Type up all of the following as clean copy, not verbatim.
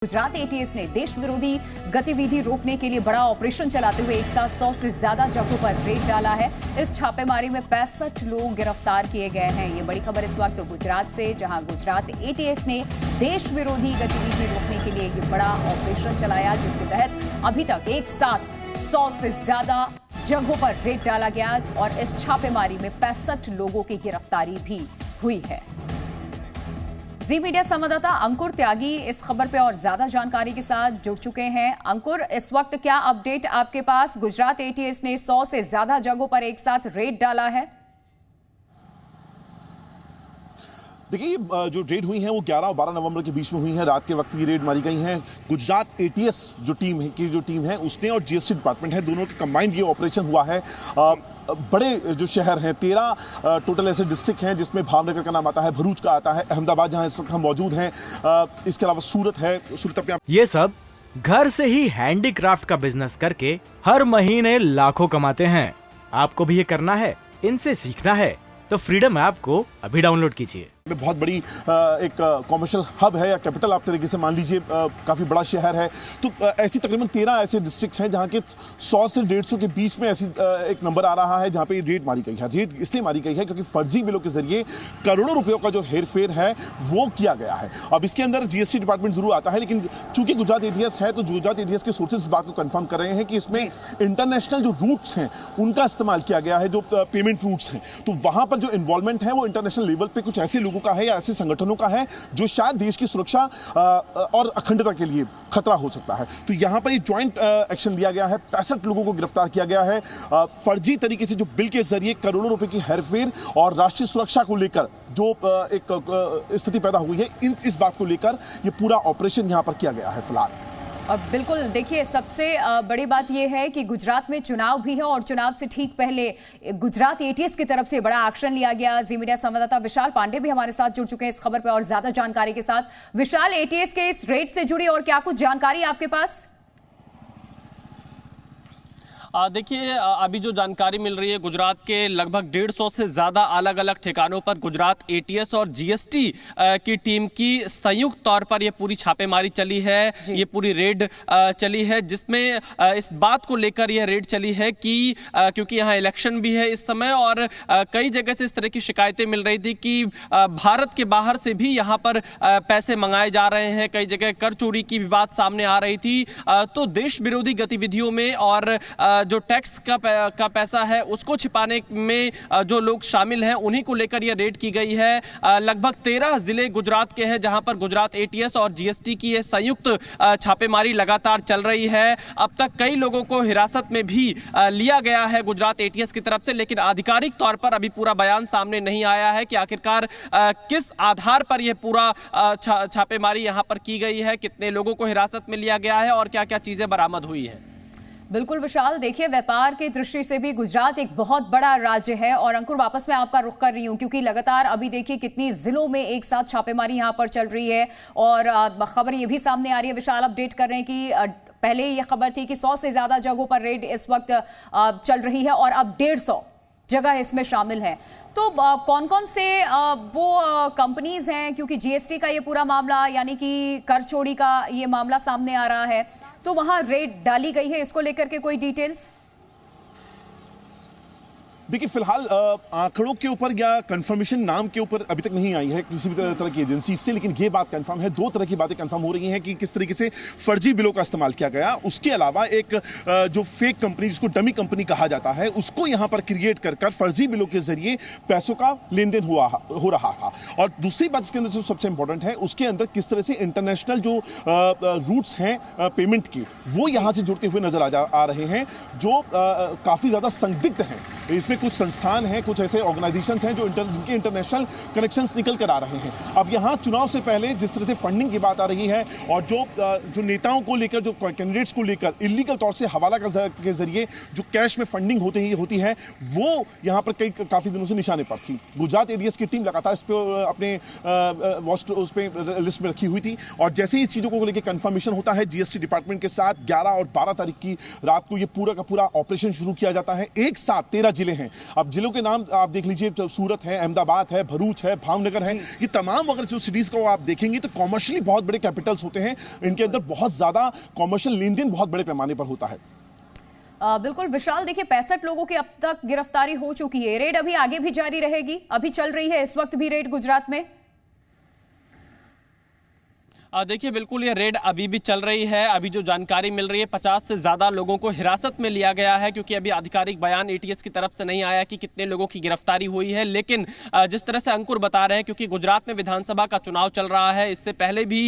Gujarat ATS ने देश विरोधी गतिविधि रोकने के लिए बड़ा ऑपरेशन चलाते हुए एक साथ 100 से ज्यादा जगहों पर रेड डाला है। इस छापेमारी में 65 लोग गिरफ्तार किए गए हैं। ये बड़ी खबर इस वक्त गुजरात से, जहां गुजरात एटीएस ने देश विरोधी गतिविधि रोकने के लिए ये बड़ा ऑपरेशन चलाया, जिसके तहत अभी तक एक साथ 100 से ज्यादा जगहों पर रेड डाला गया और इस छापेमारी में 65 लोगों की गिरफ्तारी भी हुई है। जी मीडिया संवाददाता अंकुर त्यागी इस खबर पे और ज्यादा जानकारी के साथ जुड़ चुके हैं। अंकुर, इस वक्त क्या अपडेट आपके पास? गुजरात एटीएस ने 100 से ज्यादा जगहों पर एक साथ रेड डाला है। देखिए, जो रेड हुई है वो 11 और 12 नवंबर के बीच में हुई है। रात के वक्त ये रेड मारी गई है। गुजरात एटीएस जो टीम है उसने और जीएसटी डिपार्टमेंट है, दोनों के कंबाइंड ये ऑपरेशन हुआ है। बड़े जो शहर हैं, 13 टोटल ऐसे डिस्ट्रिक्ट हैं जिसमें भावनगर का नाम आता है, भरूच का आता है, अहमदाबाद जहां इस वक्त हम मौजूद हैं, इसके अलावा सूरत है। सूरत अपने आप ये सब घर से ही हैंडीक्राफ्ट का बिजनेस करके हर महीने लाखों कमाते हैं। आपको भी ये करना है, इनसे सीखना है तो फ्रीडम ऐप को अभी डाउनलोड कीजिए। बहुत बड़ी एक कॉमर्शियल हब है या कैपिटल आप तरीके से मान लीजिए, काफ़ी बड़ा शहर है। तो ऐसी तकरीबन 13 ऐसे डिस्ट्रिक्ट हैं जहां के 100 से 150 के बीच में ऐसी एक नंबर आ रहा है जहां पे रेड मारी गई है। रेड इसलिए मारी गई है क्योंकि फर्जी बिलों के जरिए करोड़ों रुपयों का जो हेरफेर है वो किया गया है। अब इसके अंदर जीएसटी डिपार्टमेंट जरूर आता है, लेकिन चूंकि गुजरात एटीएस है तो गुजरात एटीएस के सोर्सेज इस बात को कंफर्म कर रहे हैं कि इसमें इंटरनेशनल जो रूट्स हैं उनका इस्तेमाल किया गया है, जो पेमेंट रूट्स हैं। तो वहां पर जो इन्वॉल्वमेंट है वो इंटरनेशनल लेवल पर कुछ ऐसे लोगों का है या ऐसे संगठनों का है जो शायद देश की सुरक्षा और अखंडता के लिए खतरा हो सकता है। तो यहां पर ये ज्वाइंट एक्शन लिया गया है। 65 लोगों को गिरफ्तार किया गया है। फर्जी तरीके से जो बिल के जरिए करोड़ों रुपए की हेरफेर और राष्ट्रीय सुरक्षा को लेकर जो एक स्थिति पैदा हुई है, इस बात को लेकर ये पूरा ऑपरेशन यहां पर किया गया है फिलहाल। और बिल्कुल देखिए, सबसे बड़ी बात यह है कि गुजरात में चुनाव भी है और चुनाव से ठीक पहले गुजरात एटीएस की तरफ से बड़ा एक्शन लिया गया। जी मीडिया संवाददाता विशाल पांडे भी हमारे साथ जुड़ चुके हैं इस खबर पर और ज्यादा जानकारी के साथ। विशाल, एटीएस के इस रेड से जुड़ी और क्या कुछ जानकारी आपके पास? देखिए, अभी जो जानकारी मिल रही है, गुजरात के लगभग 150 से ज़्यादा अलग अलग ठिकानों पर गुजरात एटीएस और जीएसटी की टीम की संयुक्त तौर पर ये पूरी छापेमारी चली है, ये पूरी रेड चली है, जिसमें इस बात को लेकर यह रेड चली है कि क्योंकि यहाँ इलेक्शन भी है इस समय और कई जगह से इस तरह की शिकायतें मिल रही थी कि भारत के बाहर से भी यहाँ पर पैसे मंगाए जा रहे हैं। कई जगह कर चोरी की भी बात सामने आ रही थी। तो देश विरोधी गतिविधियों में और जो टैक्स का पैसा है उसको छिपाने में जो लोग शामिल हैं उन्हीं को लेकर यह रेड की गई है। लगभग 13 जिले गुजरात के हैं जहां पर गुजरात एटीएस और जीएसटी की यह संयुक्त छापेमारी लगातार चल रही है। अब तक कई लोगों को हिरासत में भी लिया गया है गुजरात एटीएस की तरफ से, लेकिन आधिकारिक तौर पर अभी पूरा बयान सामने नहीं आया है कि आखिरकार किस आधार पर यह पूरा छापेमारी यहां पर की गई है, कितने लोगों को हिरासत में लिया गया है और क्या क्या चीजें बरामद हुई है। बिल्कुल विशाल, देखिए व्यापार की दृष्टि से भी गुजरात एक बहुत बड़ा राज्य है। और अंकुर, वापस मैं आपका रुख कर रही हूं क्योंकि लगातार अभी देखिए कितनी जिलों में एक साथ छापेमारी यहां पर चल रही है और खबर ये भी सामने आ रही है, विशाल अपडेट कर रहे हैं कि पहले ये खबर थी कि 100 से ज्यादा जगहों पर रेड इस वक्त चल रही है और अब 150 जगह इसमें शामिल है। तो कौन कौन से वो कंपनीज हैं, क्योंकि जीएसटी का ये पूरा मामला यानी कि कर चोरी का ये मामला सामने आ रहा है, तो वहां रेड डाली गई है, इसको लेकर के कोई डिटेल्स? देखिए, फिलहाल आंकड़ों के ऊपर या कंफर्मेशन नाम के ऊपर अभी तक नहीं आई है किसी भी तरह की एजेंसी से, लेकिन ये बात कंफर्म है, दो तरह की बातें कंफर्म हो रही हैं कि किस तरीके से फर्जी बिलों का इस्तेमाल किया गया। उसके अलावा एक जो फेक कंपनी, जिसको डमी कंपनी कहा जाता है, उसको यहाँ पर क्रिएट कर फर्जी बिलों के जरिए पैसों का लेन देन हो रहा था। और दूसरी बात इसके अंदर जो सबसे इंपॉर्टेंट है, उसके अंदर किस तरह से इंटरनेशनल जो रूट्स हैं पेमेंट के, वो यहाँ से जुड़ते हुए नजर आ रहे हैं, जो काफी ज्यादा संदिग्ध हैं। इसमें कुछ संस्थान हैं, कुछ ऐसे ऑर्गेनाइजेशंस हैं जिनके इंटरनेशनल कनेक्शंस निकल कर आ रहे हैं। अब यहाँ चुनाव से पहले जिस तरह से फंडिंग की बात आ रही है और जो नेताओं को लेकर, जो कैंडिडेट्स को लेकर इलीगल तौर से हवाला के जरिए जो कैश में फंडिंग होती है, वो यहाँ पर काफी दिनों से निशाने पर थी। गुजरात एटीएस की टीम लगातार इस पर अपने उस पर लिस्ट में रखी हुई थी और जैसे ही चीजों को लेकर कंफर्मेशन होता है जीएसटी डिपार्टमेंट के साथ 11 और 12 तारीख की रात को ये पूरा का पूरा ऑपरेशन शुरू किया जाता है। एक साथ 13 जिले हैं हैं। अब जिलों के नाम आप देख लीजिए, सूरत है, अहमदाबाद है, भरूच है, भावनगर है, ये तमाम अगर जो सिटीज को आप देखेंगे तो कॉमर्शियली बहुत बड़े कैपिटल्स होते हैं, इनके अंदर बहुत ज्यादा कॉमर्शियल लेन देन बहुत बड़े पैमाने पर होता है। बिल्कुल विशाल, देखिए 65 लोगों की अब तक गिरफ्तारी हो चुकी है। रेड अभी आगे भी जारी रहेगी, अभी चल रही है इस वक्त भी रेड गुजरात में? देखिए बिल्कुल ये रेड अभी भी चल रही है। अभी जो जानकारी मिल रही है 50 से ज़्यादा लोगों को हिरासत में लिया गया है, क्योंकि अभी आधिकारिक बयान एटीएस की तरफ से नहीं आया कि कितने लोगों की गिरफ्तारी हुई है। लेकिन जिस तरह से अंकुर बता रहे हैं, क्योंकि गुजरात में विधानसभा का चुनाव चल रहा है, इससे पहले भी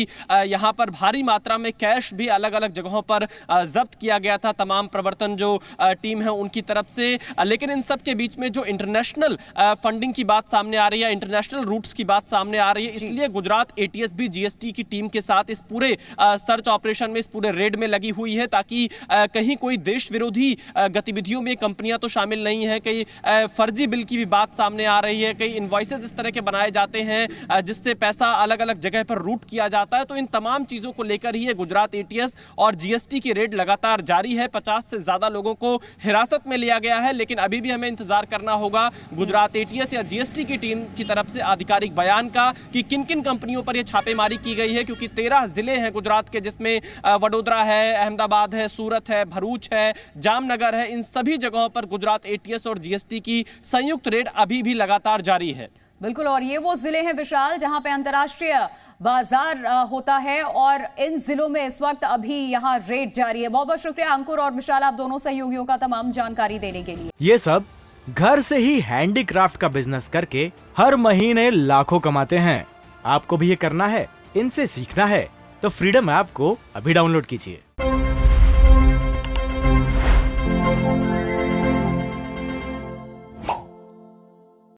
यहाँ पर भारी मात्रा में कैश भी अलग अलग जगहों पर जब्त किया गया था तमाम प्रवर्तन जो टीम है उनकी तरफ से। लेकिन इन सब के बीच में जो इंटरनेशनल फंडिंग की बात सामने आ रही है, इंटरनेशनल रूट्स की बात सामने आ रही है, इसलिए गुजरात एटीएस भी जीएसटी की टीम के साथ इस पूरे सर्च ऑपरेशन में, इस पूरे रेड में लगी हुई है, ताकि कहीं कोई देश विरोधी गतिविधियों में कंपनियां तो शामिल नहीं है। कई फर्जी बिल की भी बात सामने आ रही है, कई इनवॉइसेस इस तरह के बनाए जाते हैं जिससे पैसा अलग अलग जगह पर रूट किया जाता है। तो इन तमाम चीजों को लेकर ही गुजरात एटीएस और जीएसटी की रेड लगातार जारी है। 50 से ज्यादा लोगों को हिरासत में लिया गया है, लेकिन अभी भी हमें इंतजार करना होगा गुजरात एटीएस या जीएसटी की टीम की तरफ से आधिकारिक बयान का कि किन किन कंपनियों पर यह छापेमारी की गई है, क्योंकि 13 जिले हैं गुजरात के, जिसमें वडोदरा है, अहमदाबाद है, सूरत है, भरूच है, जामनगर है। इन सभी जगहों पर गुजरात एटीएस और जीएसटी की संयुक्त रेड अभी भी लगातार जारी है। बिल्कुल, और ये वो जिले हैं विशाल जहां पे अंतर्राष्ट्रीय बाजार होता है, और इन जिलों में इस वक्त अभी यहाँ रेड जारी है। बहुत बहुत शुक्रिया अंकुर और विशाल, आप दोनों सहयोगियों का तमाम जानकारी देने के लिए। ये सब घर से ही हैंडीक्राफ्ट का बिजनेस करके हर महीने लाखों कमाते हैं। आपको भी ये करना है, इनसे सीखना है तो फ्रीडम ऐप को अभी डाउनलोड कीजिए।